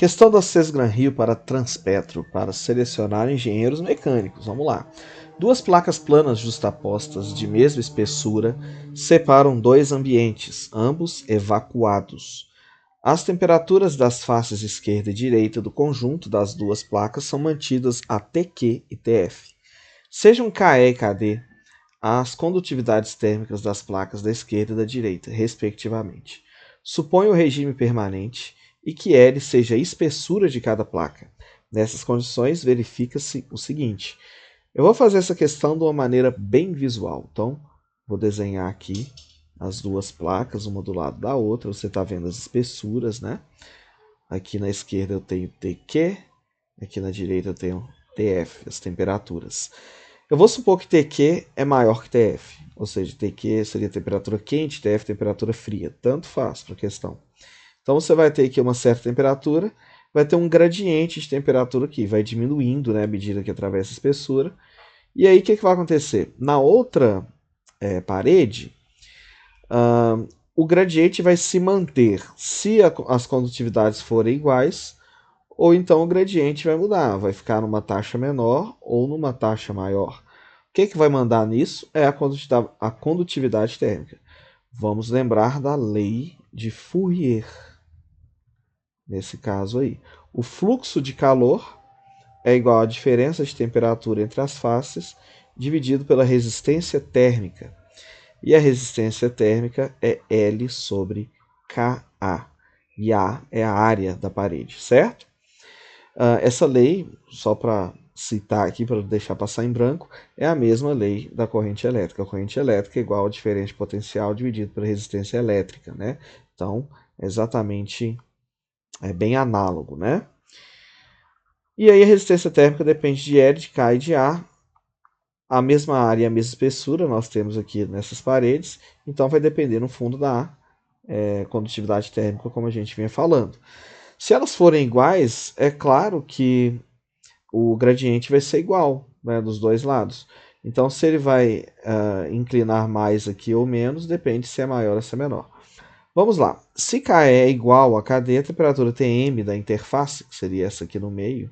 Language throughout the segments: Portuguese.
Questão da Sesgran Rio para Transpetro, para selecionar engenheiros mecânicos. Vamos lá. Duas placas planas justapostas de mesma espessura separam dois ambientes, ambos evacuados. As temperaturas das faces esquerda e direita do conjunto das duas placas são mantidas a Tq e Tf. Sejam Ke e Kd as condutividades térmicas das placas da esquerda e da direita, respectivamente. Suponha o regime permanente e que L seja a espessura de cada placa. Nessas condições, verifica-se o seguinte. Eu vou fazer essa questão de uma maneira bem visual. Então, vou desenhar aqui as duas placas, uma do lado da outra. Você está vendo as espessuras, né? Aqui na esquerda eu tenho Tq, aqui na direita eu tenho Tf, as temperaturas. Eu vou supor que Tq é maior que Tf, ou seja, Tq seria temperatura quente, Tf temperatura fria. Tanto faz para a questão. Então você vai ter aqui uma certa temperatura, vai ter um gradiente de temperatura aqui, vai diminuindo, né, à medida que atravessa a espessura. E aí o que vai acontecer? Na outra parede, o gradiente vai se manter se as condutividades forem iguais, ou então o gradiente vai mudar, vai ficar numa taxa menor ou numa taxa maior. O que vai mandar nisso é a condutividade térmica. Vamos lembrar da lei de Fourier. Nesse caso aí, o fluxo de calor é igual à diferença de temperatura entre as faces dividido pela resistência térmica. E a resistência térmica é L sobre Ka. E A é a área da parede, certo? Essa lei, só para citar aqui, para deixar passar em branco, é a mesma lei da corrente elétrica. A corrente elétrica é igual à diferença de potencial dividido pela resistência elétrica, né? Então, é exatamente bem análogo, né? E aí a resistência térmica depende de L, de K e de A. A mesma área e a mesma espessura nós temos aqui nessas paredes, então vai depender no fundo da condutividade térmica, como a gente vinha falando. Se elas forem iguais, é claro que o gradiente vai ser igual, né, dos dois lados. Então, se ele vai inclinar mais aqui ou menos, depende se é maior ou se é menor. Vamos lá. Se Ke é igual a Kd, a temperatura Tm da interface, que seria essa aqui no meio,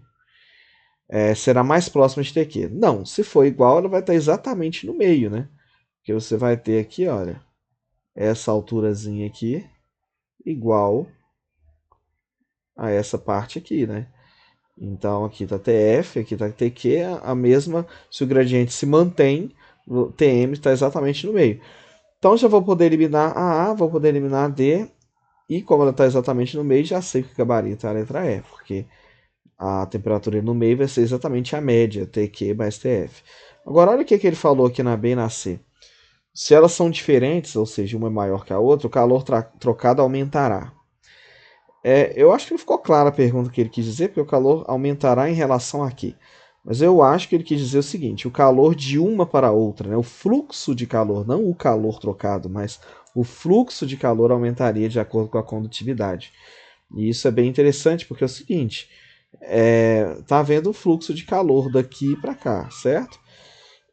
será mais próxima de Tq. Não, se for igual, ela vai estar exatamente no meio, né? Porque você vai ter aqui, olha, essa alturazinha aqui igual a essa parte aqui, né? Então aqui está Tf, aqui está Tq, a mesma, se o gradiente se mantém, o Tm está exatamente no meio. Então já vou poder eliminar a A, vou poder eliminar a D, e como ela está exatamente no meio, já sei que o gabarito é a letra E, porque a temperatura no meio vai ser exatamente a média, Tq mais Tf. Agora olha o que ele falou aqui na B e na C. Se elas são diferentes, ou seja, uma é maior que a outra, o calor trocado aumentará. Eu acho que não ficou clara a pergunta que ele quis dizer, porque o calor aumentará em relação a quê? Mas eu acho que ele quis dizer o seguinte, o calor de uma para a outra, né? O fluxo de calor, não o calor trocado, mas o fluxo de calor aumentaria de acordo com a condutividade. E isso é bem interessante, porque é o seguinte, tá havendo o fluxo de calor daqui para cá, certo?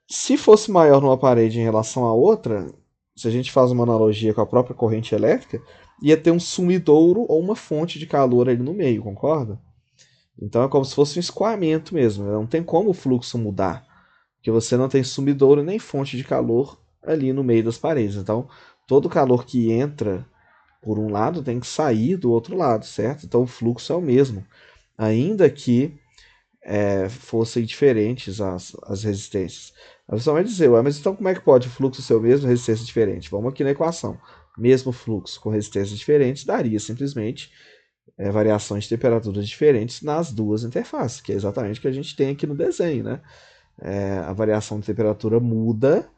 Se fosse maior numa parede em relação à outra, se a gente faz uma analogia com a própria corrente elétrica, ia ter um sumidouro ou uma fonte de calor ali no meio, concorda? Então é como se fosse um escoamento mesmo, não tem como o fluxo mudar, porque você não tem sumidouro nem fonte de calor ali no meio das paredes. Então todo o calor que entra por um lado tem que sair do outro lado, certo? Então o fluxo é o mesmo, ainda que fossem diferentes as resistências. A pessoa vai dizer, mas então como é que pode o fluxo ser o mesmo, resistência diferente? Vamos aqui na equação. Mesmo fluxo com resistências diferentes daria simplesmente variações de temperaturas diferentes nas duas interfaces, que é exatamente o que a gente tem aqui no desenho, né? A variação de temperatura muda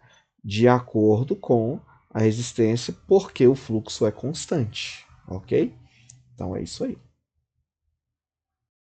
de acordo com a resistência, porque o fluxo é constante, ok? Então é isso aí.